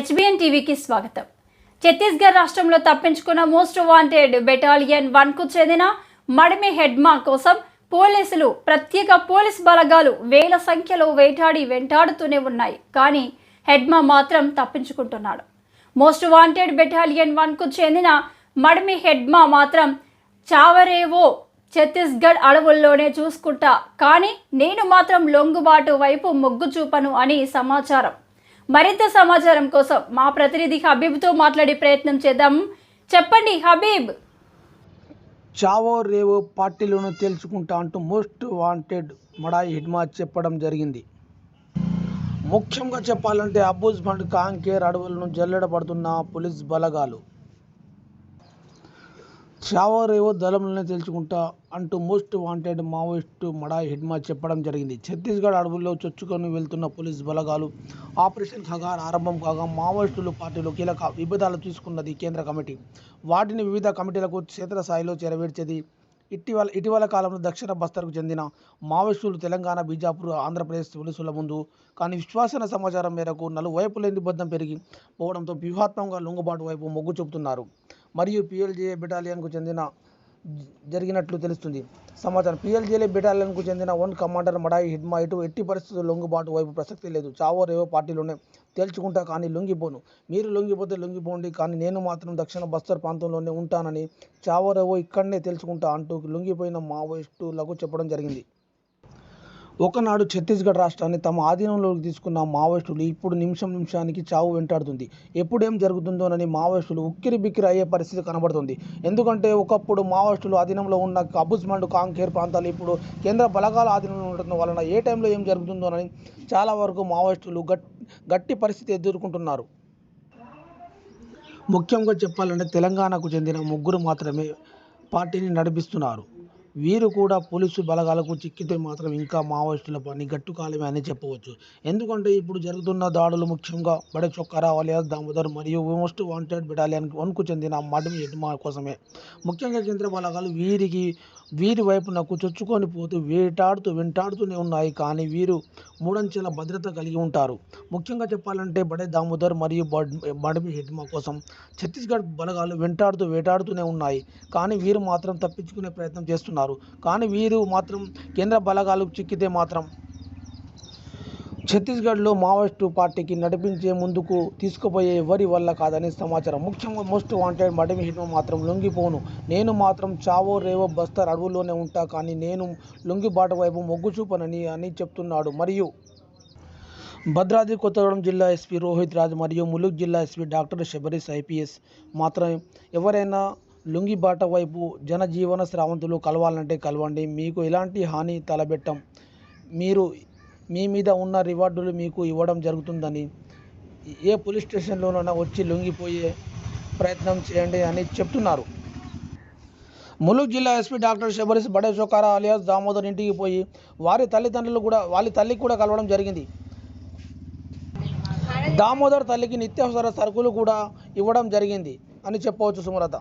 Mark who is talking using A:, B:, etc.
A: HBN టీవీకి స్వాగతం. ఛత్తీస్గఢ్ రాష్ట్రంలో తప్పించుకున్న మోస్ట్ వాంటెడ్ బెటాలియన్ 1కు చెందిన మడిమి హెడ్మా కోసం పోలీసులు ప్రత్యేక పోలీస్ బలగాలు వేల సంఖ్యలో వెంటాడుతూనే ఉన్నాయి. కానీ హెడ్మా మాత్రం తప్పించుకుంటున్నాడు. మోస్ట్ వాంటెడ్ బెటాలియన్ 1కు చెందిన మడిమి హెడ్మా మాత్రం చావరేవో ఛత్తీస్గఢ్ అడవుల్లోనే చూసుకుంటా, కానీ నేను మాత్రం లొంగుబాటు వైపు మొగ్గు చూపను అని సమాచారం. మరింత సమాచారం కోసం మా ప్రతినిధి హబీబ్తో మాట్లాడే ప్రయత్నం చేద్దాం. చెప్పండి హబీబ్.
B: చావో రేవో పార్టీలను తేల్చుకుంటా అంటూ మోస్ట్ వాంటెడ్ మడాయి హెడ్మా చెప్పడం జరిగింది. ముఖ్యంగా చెప్పాలంటే అబూజ్మండ్ కాంకేర్ అడవులను జల్లెడపడుతున్న పోలీస్ బలగాలు చావో రేవో దళంలోనే తేల్చుకుంటా అంటూ మోస్ట్ వాంటెడ్ మావోయిస్టు మడాయి హెడ్మా చెప్పడం జరిగింది. ఛత్తీస్గఢ్ అడవుల్లో చొచ్చుకొని వెళ్తున్న పోలీస్ బలగాలు ఆపరేషన్ ఖగార్ ఆరంభం కాగా మావోయిస్టులు పార్టీలో కీలక విభేదాలు తీసుకున్నది కేంద్ర కమిటీ. వాటిని వివిధ కమిటీలకు క్షేత్రస్థాయిలో చేరవేర్చేది. ఇటీవల కాలంలో దక్షిణ బస్తర్కు చెందిన మావోయిస్టులు తెలంగాణ, బీజాపూర్, ఆంధ్రప్రదేశ్ పోలీసుల ముందు కానీ విశ్వసనీయ సమాచారం మేరకు నలువైపుల నిర్బంధం పెరిగి పోవడంతో వ్యూహాత్మకంగా లొంగుబాటు వైపు మొగ్గు చూపుతున్నారు మరియు పిఎల్జేఏ బెటాలియన్కు జరిగినట్లు తెలుస్తుంది సమాచారం. పిఎల్జేఏ బెటాలియన్కు చెందిన 1 కమాండర్ మడాయి హెడ్మా ఎట్టి పరిస్థితుల్లో లొంగుబాటు వైపు ప్రసక్తి లేదు. చావో రేవో పార్టీలోనే తేల్చుకుంటా, కానీ లొంగిపోను. మీరు లొంగిపోతే లొంగిపోండి, కానీ నేను మాత్రం దక్షిణ బస్తర్ ప్రాంతంలోనే ఉంటానని చావో రేవో ఇక్కడనే తేల్చుకుంటా అంటూ లొంగిపోయిన మావోయిస్టులకు చెప్పడం జరిగింది. ఒకనాడు ఛత్తీస్గఢ్ రాష్ట్రాన్ని తమ ఆధీనంలోకి తీసుకున్న మావోయిస్టులు ఇప్పుడు నిమిషానికి చావు వెంటాడుతుంది. ఎప్పుడేం జరుగుతుందోనని మావోయిస్టులు ఉక్కిరి బిక్కిరి అయ్యే పరిస్థితి కనబడుతుంది. ఎందుకంటే ఒకప్పుడు మావోయిస్టులు అధీనంలో ఉన్న అబూజ్మండ్ కాంకేర్ ప్రాంతాలు ఇప్పుడు కేంద్ర బలగాల ఆధీనంలో ఉండటం వలన ఏ టైంలో ఏం జరుగుతుందోనని చాలా వరకు మావోయిస్టులు గట్టి పరిస్థితి ఎదుర్కొంటున్నారు. ముఖ్యంగా చెప్పాలంటే తెలంగాణకు చెందిన 3 మాత్రమే పార్టీని నడిపిస్తున్నారు. వీరు కూడా పోలీసు బలగాలకు చిక్కితే మాత్రం ఇంకా మావోయిస్టుల పని గట్టుకాలమే అని చెప్పవచ్చు. ఎందుకంటే ఇప్పుడు జరుగుతున్న దాడులు ముఖ్యంగా బడే చొక్కారా అలియాస్ దామోదర్ మరియు మోస్ట్ వాంటెడ్ బెటాలియన్ 1కు చెందిన మడిమి హెడ్మా కోసమే. ముఖ్యంగా కేంద్ర బలగాలు వీరి వైపునకు చొచ్చుకొని పోతూ వెంటాడుతూనే ఉన్నాయి. కానీ వీరు 3 అంచెల భద్రత కలిగి ఉంటారు. ముఖ్యంగా చెప్పాలంటే బడే దామోదర్ మరియు మడిమి హెడ్మా కోసం ఛత్తీస్గఢ్ బలగాలు వేటాడుతూనే ఉన్నాయి. కానీ వీరు మాత్రం తప్పించుకునే ప్రయత్నం చేస్తున్నారు. కానీ వీరు మాత్రం కేంద్ర బలగాలకు చిక్కితే మాత్రం ఛత్తీస్గఢ్లో మావోయిస్టు పార్టీకి నడిపించే ముందుకు తీసుకుపోయే ఎవరి వల్ల కాదని సమాచారం. ముఖ్యంగా మోస్ట్ వాంటెడ్ మడిమి హెడ్మా మాత్రం లొంగిపోను, నేను మాత్రం చావో రేవో బస్తర్ అడవుల్లోనే ఉంటా, కానీ నేను లొంగిబాటు వైపు మొగ్గు చూపనని చెప్తున్నాడు. మరియు భద్రాద్రి కొత్తగూడెం జిల్లా ఎస్పీ రోహిత్ రాజ్ మరియు ములుగు జిల్లా ఎస్పీ డాక్టర్ శబరీష్ ఐపీఎస్ మాత్రం ఎవరైనా లొంగిబాట వైపు జనజీవన స్రవంతులు కలవాలంటే కలవండి, మీకు ఎలాంటి హాని తలబెట్టం, మీ మీద ఉన్న రివార్డులు మీకు ఇవ్వడం జరుగుతుందని, ఏ పోలీస్ స్టేషన్లోనైనా వచ్చి లొంగిపోయే ప్రయత్నం చేయండి అని చెప్తున్నారు. ములుగు జిల్లా ఎస్పీ డాక్టర్ శబరీష్ బడే చొక్కారా అలియాస్ దామోదర్ ఇంటికి పోయి వాళ్ళ తల్లికి కూడా కలవడం జరిగింది. దామోదర్ తల్లికి నిత్యావసర సరుకులు కూడా ఇవ్వడం జరిగింది అని చెప్పవచ్చు సుమలత.